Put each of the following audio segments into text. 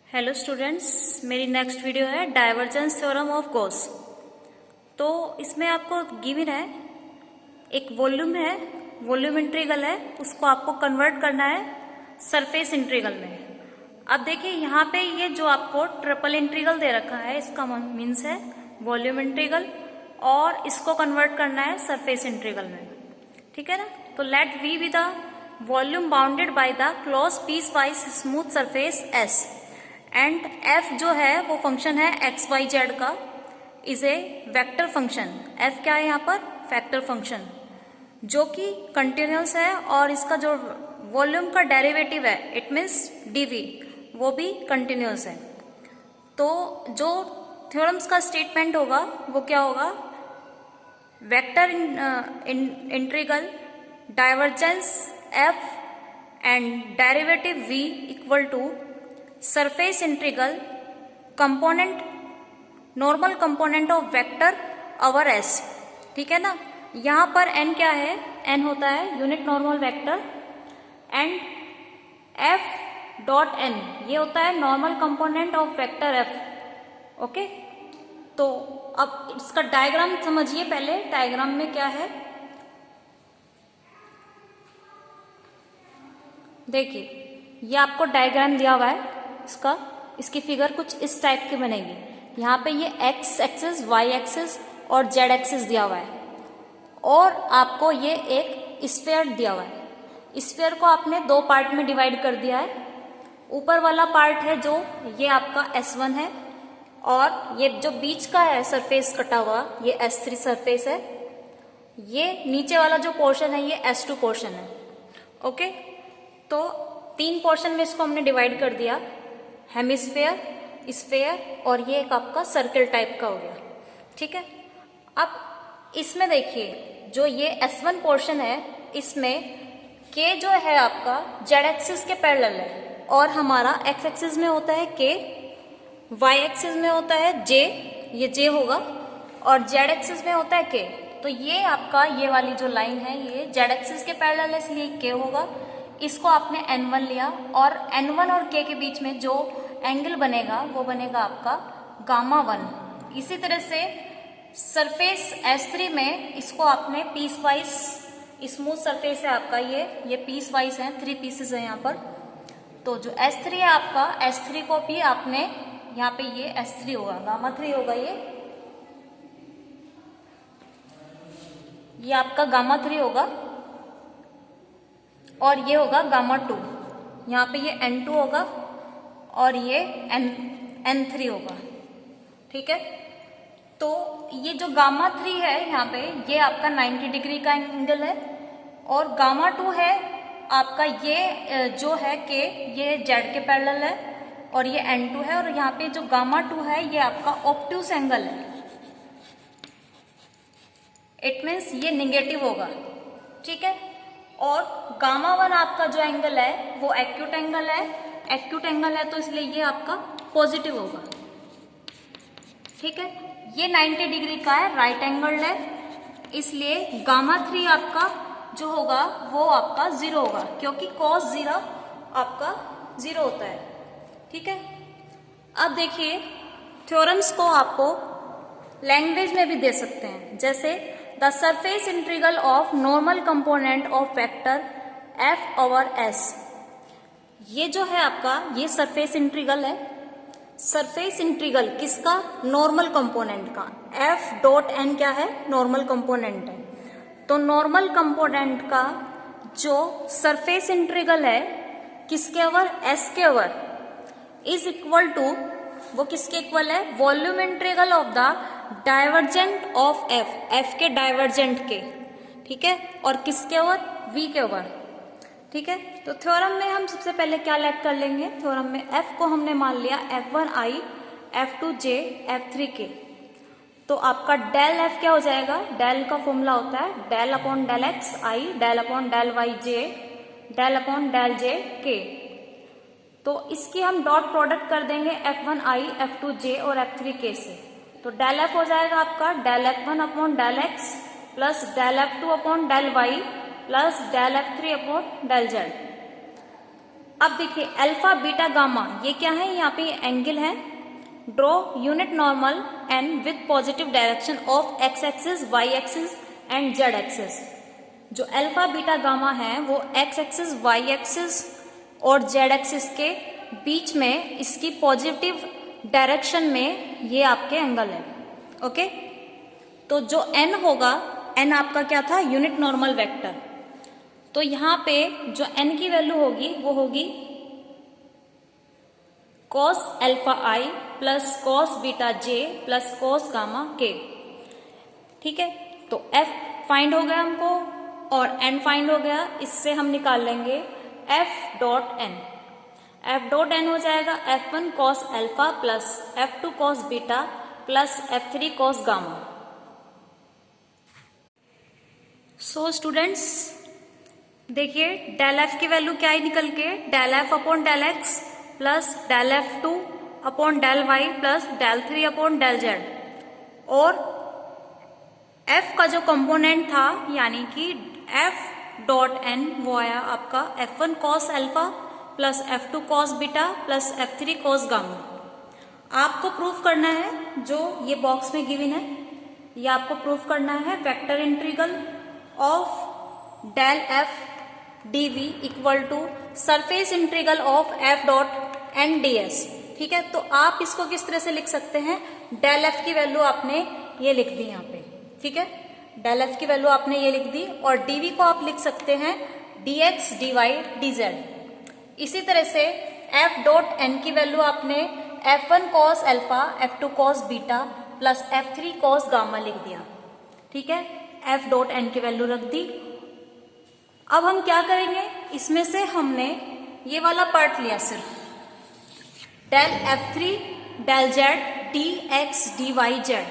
Hello students, मेरी next video है divergence theorem of Gauss. तो इसमें आपको गिवन है एक वॉल्यूम है, वॉल्यूम इंटीग्रल है, उसको आपको कन्वर्ट करना है सरफेस इंटीग्रल में। अब देखिए यहाँ पे ये जो आपको ट्रिपल इंटीग्रल दे रखा है, इसका मीन्स है वॉल्यूम इंटीग्रल, और इसको कन्वर्ट करना है सरफेस इंटीग्रल में। ठीक है ना। तो let V be the volume bounded by the close piecewise smooth surface S, and F जो है वो फंक्शन है एक्स वाई जेड का, is a vector function. F क्या है यहाँ पर? वेक्टर फंक्शन, जो कि कंटिन्यूस है, और इसका जो वॉल्यूम का डेरिवेटिव है इट मीन्स डीवी, वो भी कंटिन्यूस है। तो जो थ्योरम्स का स्टेटमेंट होगा वो क्या होगा? Vector integral divergence F and derivative V equal to surface integral component normal component of vector over S. ठीक है ना। यहाँ पर एन क्या है? एन होता है unit normal vector, and F dot N ये होता है normal component of vector F. Okay, तो अब इसका डायग्राम समझिए पहले। डायग्राम में क्या है देखिए, ये आपको डायग्राम दिया हुआ है इसका, इसकी फिगर कुछ इस टाइप की बनेगी। यहाँ पे ये एक्स एक्सिस, वाई एक्सिस और जेड एक्सिस दिया हुआ है, और आपको ये एक स्फीयर दिया हुआ है। स्फीयर को आपने दो पार्ट में डिवाइड कर दिया है। ऊपर वाला पार्ट है जो ये आपका S1 है, और ये जो बीच का है सरफेस कटा हुआ ये S3 सरफेस है। ये नीचे वाला जो पोर्शन है ये S2 पोर्शन है। ओके, तो तीन पोर्शन में इसको हमने डिवाइड कर दिया, हेमिस्फेयर, स्फेयर, और ये एक आपका सर्कल टाइप का हो गया। ठीक है। अब इसमें देखिए जो ये S1 पोर्शन है, इसमें K जो है आपका जेड एक्सिस के पैरेलल है, और हमारा एक्स एक्सिस में होता है K, वाई एक्सिस में होता है J, ये J होगा, और जेड एक्सिस में होता है K। तो ये आपका ये वाली जो लाइन है ये जेड एक्सिस के पैरेलल है, इसलिए K होगा। इसको आपने N1 लिया, और N1 और K के बीच में जो एंगल बनेगा वो बनेगा आपका गामा 1। इसी तरह से सरफेस S3 में इसको आपने पीस वाइज स्मूथ सरफेस है आपका, ये पीस वाइज है, 3 पीसेस है यहाँ पर। तो जो S3 है आपका, S3 को भी आपने यहाँ पे ये S3 होगा, गामा 3 होगा, ये आपका गामा 3 होगा, और ये होगा गामा 2। यहाँ पे ये N2 होगा, और ये N3 होगा। ठीक है। तो ये जो गामा 3 है यहाँ पे, ये आपका 90 डिग्री का एंगल है, और गामा 2 है आपका ये जो है K, ये जेड के पैरेलल है, और ये N2 है, और यहाँ पे जो गामा 2 है ये आपका ऑब्ट्यूस एंगल है। इट मीन्स ये निगेटिव होगा। ठीक है। और गामा 1 आपका जो एंगल है वो एक्यूट एंगल है, एक्यूट एंगल है तो इसलिए ये आपका पॉजिटिव होगा। ठीक है। ये 90 डिग्री का है, राइट एंगल्ड है, इसलिए गामा 3 आपका जो होगा वो आपका 0 होगा, क्योंकि cos 0 आपका 0 होता है। ठीक है। अब देखिए थ्योरम्स को आपको लैंग्वेज में भी दे सकते हैं, जैसे the surface integral of normal component of vector F over S. ये जो है आपका ये सरफेस इंटीग्रल है। सरफेस इंटीग्रल किसका? नॉर्मल कंपोनेंट का। एफ डॉट एन क्या है? नॉर्मल कंपोनेंट है। तो नॉर्मल कंपोनेंट का जो सरफेस इंटीग्रल है किसके ओवर? एस के ओवर, इज इक्वल टू, वो किसके इक्वल है? Volume integral of the divergent of F, F के डाइवर्जेंट के। ठीक है। और किसके ओवर? वी के ओवर। ठीक है। तो थ्योरम में हम सबसे पहले क्या लेट कर लेंगे? थ्योरम में एफ को हमने मान लिया F1I, F2J, F3K। तो आपका डेल एफ क्या हो जाएगा? डेल का फॉर्मूला होता है डेल अपॉन डेल एक्स आई, डेल अपॉन डेल वाई जे, डेल अपॉन डेल जे के। तो इसकी हम डॉट प्रोडक्ट कर देंगे F1I, F2J और F3K से। तो डेल एफ हो जाएगा आपका del F1 upon del X plus del F2 upon del Y plus del F3 upon del Z. अब देखिए अल्फा बीटा गामा ये क्या है, यहाँ पे एंगल है। Draw unit normal and with positive direction of X axis, Y axis and Z axis. जो alpha beta gamma है वो एक्स एक्सिस, वाई एक्सिस और जेड एक्सिस के बीच में इसकी पॉजिटिव डायरेक्शन में ये आपके एंगल है। ओके, तो जो एन होगा, एन आपका क्या था, यूनिट नॉर्मल वेक्टर। तो यहाँ पे जो एन की वैल्यू होगी वो होगी कॉस अल्फा आई प्लस कॉस बीटा जे प्लस कॉस गामा के। ठीक है, तो एफ फाइंड हो गया हमको और एन फाइंड हो गया। इससे हम निकाल लेंगे F dot N. F dot N हो जाएगा F1 cos alpha plus F2 cos beta plus F3 cos gamma. So students देखिए डेल एफ की वैल्यू क्या है निकल के, del F upon del X plus del F2 upon del Y plus del 3 upon del Z. और F का जो component था यानी कि एफ डॉट एन वो आया आपका F1 cos alpha plus F2 cos beta plus F3 cos gamma. आपको प्रूफ करना है जो ये बॉक्स में गिवन है, ये आपको प्रूफ करना है vector integral of del F DV equal to surface integral of F dot N D S. ठीक है, तो आप इसको किस तरह से लिख सकते हैं, डेल एफ की वैल्यू आपने ये लिख दी यहाँ पे। ठीक है, डेल एफ की वैल्यू आपने ये लिख दी और डीवी को आप लिख सकते हैं D X D Y D Z. इसी तरह से एफ डॉट एन की वैल्यू आपने F1 cos alpha F2 cos beta plus F3 cos gamma लिख दिया। ठीक है, एफ डॉट एन की वैल्यू रख दी। अब हम क्या करेंगे, इसमें से हमने ये वाला पार्ट लिया सिर्फ del F3 del Z D X D Y Z,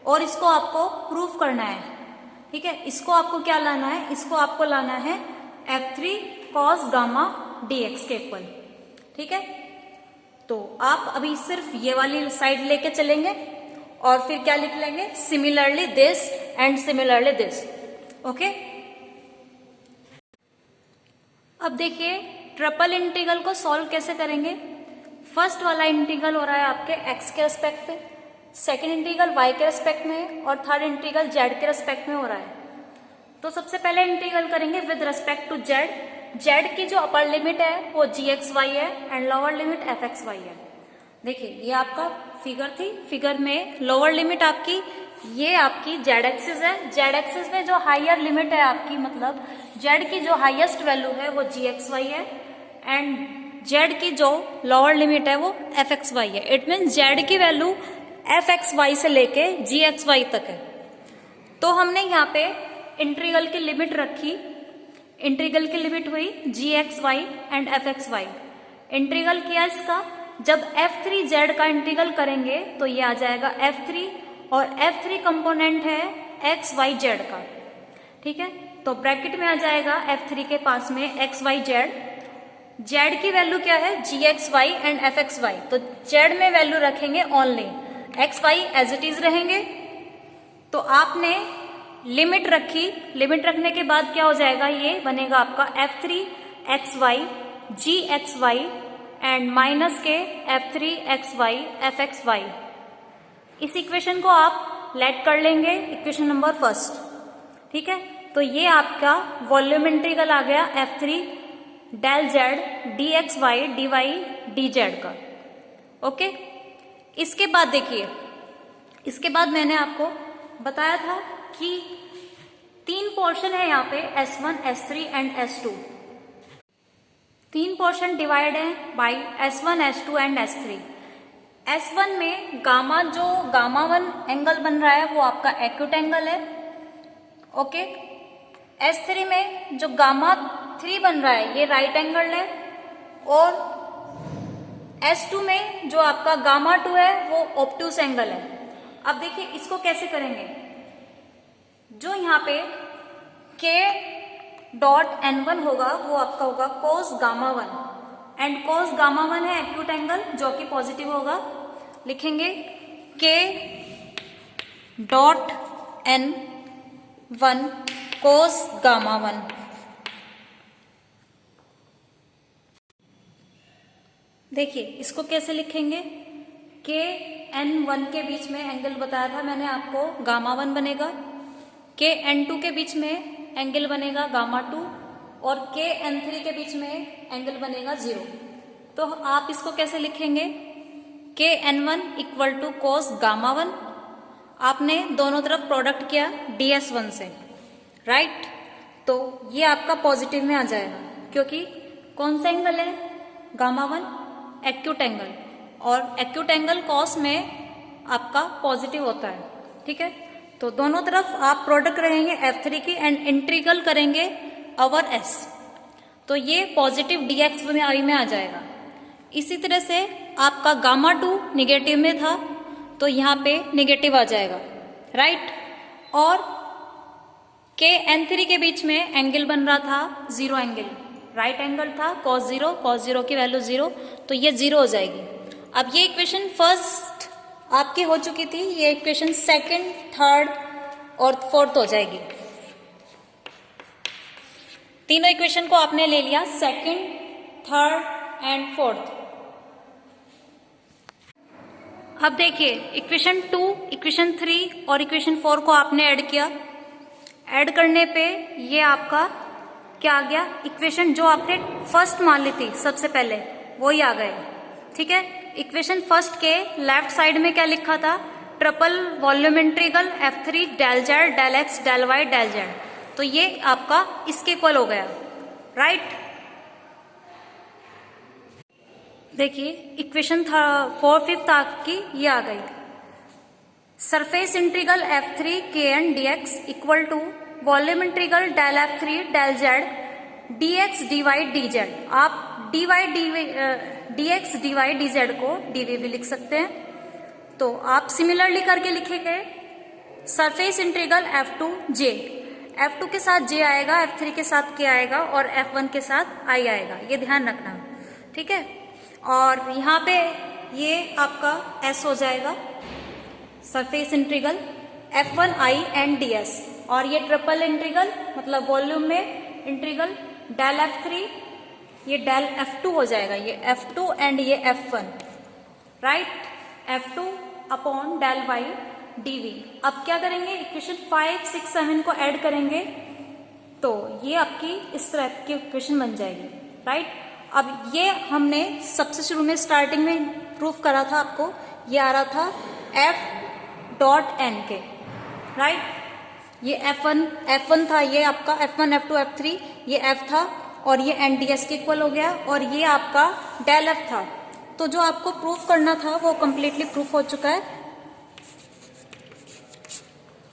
और इसको आपको प्रूफ करना है। ठीक है, इसको आपको क्या लाना है, इसको आपको लाना है F3 cos gamma D x के इक्वल। ठीक है, तो आप अभी सिर्फ ये वाली साइड लेके चलेंगे और फिर क्या लिख लेंगे, similarly this and similarly this. Okay, अब देखिए ट्रिपल इंटीग्रल को सॉल्व कैसे करेंगे। फर्स्ट वाला इंटीग्रल हो रहा है आपके एक्स के रेस्पेक्ट पे, सेकेंड इंटीग्रल वाई के रेस्पेक्ट में और थर्ड इंटीग्रल जेड के रेस्पेक्ट में हो रहा है। तो सबसे पहले इंटीग्रल करेंगे with respect to Z. Z की जो अपर लिमिट है वो जी एक्स वाई है and lower limit F X Y है। देखिए ये आपका फिगर थी, फिगर में लोअर लिमिट आपकी ये आपकी जेड एक्सिस है। जेड एक्सिस में जो हायर लिमिट है आपकी, मतलब जेड की जो हाईएस्ट वैल्यू है वो जी एक्स वाई है एंड जेड की जो लोअर लिमिट है वो एफ एक्स वाई है। इट मीन्स जेड की वैल्यू एफ एक्स वाई से लेके जी एक्स वाई तक है। तो हमने यहाँ पे इंटीग्रल की लिमिट रखी, इंटीग्रल की लिमिट हुई G X Y and F X Y. Integral किया इसका, जब F3 जेड का इंटीग्रल करेंगे तो ये आ जाएगा F3 और F3 कंपोनेंट है एक्स वाई जेड का। ठीक है, तो ब्रैकेट में आ जाएगा F3 के पास में एक्स वाई जेड। जेड की वैल्यू क्या है, G X Y and F X Y. तो जेड में वैल्यू रखेंगे only, X Y as it is रहेंगे। तो आपने लिमिट रखी, लिमिट रखने के बाद क्या हो जाएगा, ये बनेगा आपका F3 X Y G X Y and minus के F3 X Y F X Y. इस इक्वेशन को आप लेट कर लेंगे इक्वेशन नंबर फर्स्ट। ठीक है, तो ये आपका वॉल्यूम इंटीग्रल आ गया F3 del Z D X Y D Y D Z का। ओके, इसके बाद देखिए, इसके बाद मैंने आपको बताया था कि 3 पोर्शन है यहाँ पे S1 S3 and S2। 3 portion divide है by S1 S2 and S3। S1 में गामा जो गामा 1 एंगल बन रहा है वो आपका एक्यूट एंगल है। ओके, S3 में जो गामा 3 बन रहा है ये राइट एंगल है और S2 में जो आपका गामा 2 है वो ऑब्टूस एंगल है। अब देखिए इसको कैसे करेंगे, जो यहाँ पे K डॉट N1 होगा वो आपका होगा cos gamma 1 and cos gamma 1 है एक्यूट एंगल जो कि पॉजिटिव होगा। लिखेंगे K dot N1 cos gamma 1। देखिए इसको कैसे लिखेंगे, के एन वन के बीच में एंगल बताया था मैंने आपको, गामा वन बनेगा, के एन टू के बीच में एंगल बनेगा गामा टू, और के एन थ्री के बीच में एंगल बनेगा 0। तो आप इसको कैसे लिखेंगे, के N one equal to cos gamma one, आपने दोनों तरफ प्रोडक्ट किया ds1 से, राइट। तो ये आपका पॉजिटिव में आ जाएगा, क्योंकि कौन सा एंगल है, गामा वन, एक्यूट एंगल, और एक्यूट एंगल कॉस में आपका पॉजिटिव होता है, ठीक है। तो दोनों तरफ आप प्रोडक्ट रहेंगे F3 की एंड इंटीग्रल करेंगे ओवर S, तो ये पॉजिटिव dx में आ जाएगा। इसी तरह से आपका गामा टू निगेटिव में था, तो यहाँ पे निगेटिव आ जाएगा, राइट। और के एन थ्री के बीच में एंगल बन रहा था 0 एंगल, राइट एंगल था cos 0 की वैल्यू 0, तो ये 0 हो जाएगी। अब ये इक्वेशन फर्स्ट आपकी हो चुकी थी, ये इक्वेशन सेकंड, थर्ड और फोर्थ हो जाएगी। तीनों इक्वेशन को आपने ले लिया, सेकंड, थर्ड एंड फोर्थ। अब देखिए इक्वेशन 2, इक्वेशन 3 और इक्वेशन 4 को आपने ऐड किया। ऐड करने पे ये आपका क्या आ गया, इक्वेशन जो आपने फर्स्ट मान ली थी सबसे पहले वही आ गए, ठीक है। इक्वेशन फर्स्ट के लेफ्ट साइड में क्या लिखा था, triple volume integral F3 del Z del X del Y del Z, तो ये आपका इसके इक्वल हो गया, राइट। देखिए इक्वेशन 4/5 आपकी ये आ गई, सरफेस इंटीग्रल F3 के n dx equal to volume integral del F3 del z dx dy dz। आप dx dy dz को dv भी लिख सकते हैं। तो आप सिमिलरली करके लिखेंगे सरफेस इंटीग्रल F2 के साथ j आएगा, F3 के साथ k आएगा और F1 के साथ i आएगा, ये ध्यान रखना, ठीक है। और यहाँ पे ये आपका s हो जाएगा, surface integral F1i and ds, और ये ट्रिपल इंटीग्रल मतलब वॉल्यूम में इंटीग्रल डेल F3, ये डेल F2 हो जाएगा, ये F2 एंड ये F1, right. F2 upon del y dv। अब क्या करेंगे, इक्वेशन 5, 6, 7 को ऐड करेंगे, तो ये आपकी इस तरह की इक्वेशन बन जाएगी, राइट। अब ये हमने सबसे शुरू में स्टार्टिंग में प्रूफ करा था आपको, ये आ रहा था F.n के, राइट। ये F1 था, ये आपका F1, F2, F3 ये F था, और ये NDS के इक्वल हो गया, और ये आपका डेल F था। तो जो आपको प्रूफ करना था वो कंप्लीटली प्रूफ हो चुका है,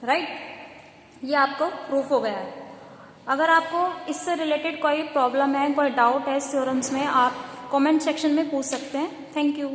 राइट। ये आपको प्रूफ हो गया है। अगर आपको इससे रिलेटेड कोई प्रॉब्लम है, कोई डाउट है इस थ्योरम्स में, आप कमेंट सेक्शन में पूछ सकते हैं। Thank you.